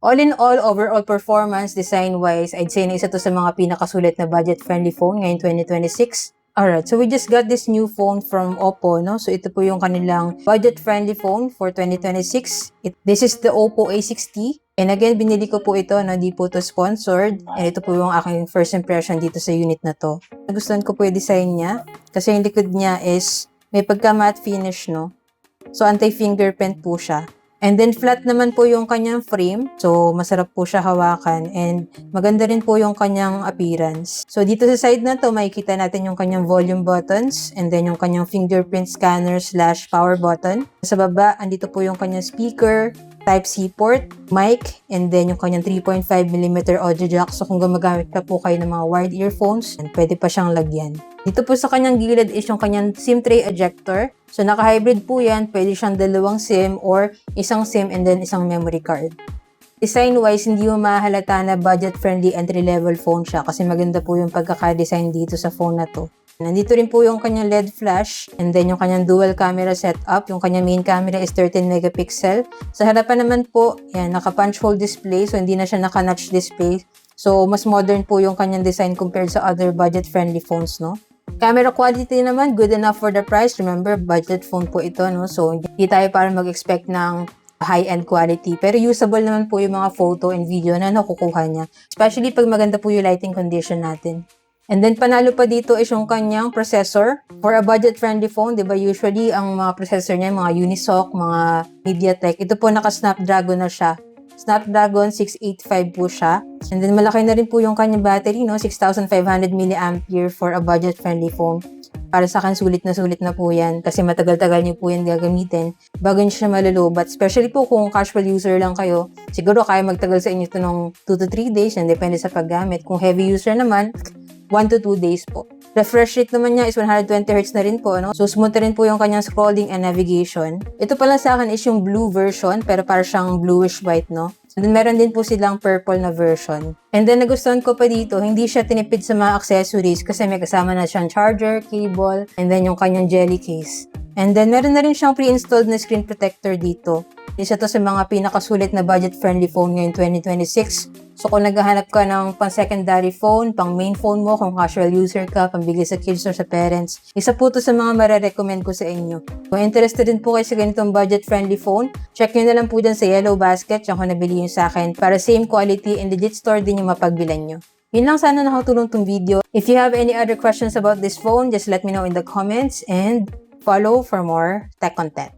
All in all, overall performance, design-wise, I'd say na isa to sa mga pinakasulit na budget-friendly phone ngayong 2026. Alright, so we just got this new phone from Oppo, no? So ito po yung kanilang budget-friendly phone for 2026. This is the Oppo A60. And again, binili ko po ito, no? Di po to sponsored. And ito po yung aking first impression dito sa unit na to. Nagustuhan ko po yung design niya. Kasi yung likod niya is may pagka-matte finish, no? So anti-fingerprint po siya. And then flat naman po yung kanyang frame. So masarap po siya hawakan and maganda rin po yung kanyang appearance. So dito sa side na to, makikita natin yung kanyang volume buttons and then yung kanyang fingerprint scanner / power button. Sa baba, andito po yung kanyang speaker, Type-C port, mic, and then yung kanyang 3.5mm audio jack. So kung gumagamit pa po kayo ng mga wired earphones, pwede pa siyang lagyan. Dito po sa kanyang gilid is yung kanyang SIM tray ejector. So naka-hybrid po yan, pwede siyang dalawang SIM or isang SIM and then isang memory card. Design-wise, hindi mo mahalata na budget-friendly entry-level phone siya kasi maganda po yung pagkaka-design dito sa phone na to. Nandito rin po yung kanyang LED flash and then yung kanyang dual camera setup. Yung kanyang main camera is 13 megapixel. Sa harapan naman po, yan, naka-punch hole display so hindi na siya naka-notch display. So, mas modern po yung kanyang design compared sa other budget-friendly phones, no? Camera quality naman, good enough for the price. Remember, budget phone po ito, no? So, hindi tayo para mag-expect ng high-end quality. Pero usable naman po yung mga photo and video na nakukuha niya. Especially pag maganda po yung lighting condition natin. And then, panalo pa dito is yung kanyang processor. For a budget-friendly phone, di ba, usually, ang mga processor niya, mga Unisoc, mga MediaTek, ito po naka-Snapdragon na siya. Snapdragon 685 po siya. And then, malaki na rin po yung kanyang battery, no? 6,500 mAh for a budget-friendly phone. Para sa akin, sulit na po yan. Kasi matagal-tagal niyo po yan gagamitin bago niyo siya malulubat. Especially po kung casual user lang kayo, siguro kaya magtagal sa inyo ito ng 2 to 3 days. Yan, depende sa paggamit. Kung heavy user naman, 1 to 2 days po. Refresh rate naman niya is 120Hz na rin po, no? So, smooth rin po yung kanyang scrolling and navigation. Ito pala sa akin is yung blue version, pero para siyang bluish-white, no? So, then meron din po silang purple na version. And then, nagustuhan ko pa dito, hindi siya tinipid sa mga accessories kasi may kasama na siyang charger, cable, and then yung kanyang jelly case. And then, meron na rin siyang pre-installed na screen protector dito. Isa to sa mga pinakasulit na budget-friendly phone ngayong 2026. So, kung naghahanap ka ng pang-secondary phone, pang-main phone mo, kung casual user ka, pambigay sa kids or sa parents, isa po to sa mga marerecommend ko sa inyo. Kung interested din po kayo sa ganitong budget-friendly phone, check nyo na lang po dyan sa Yellow Basket, yung kung nabili nyo sa akin, para same quality and legit store din yung mapagbilan nyo. Yun lang, sana nakatulong tong video. If you have any other questions about this phone, just let me know in the comments and follow for more tech content.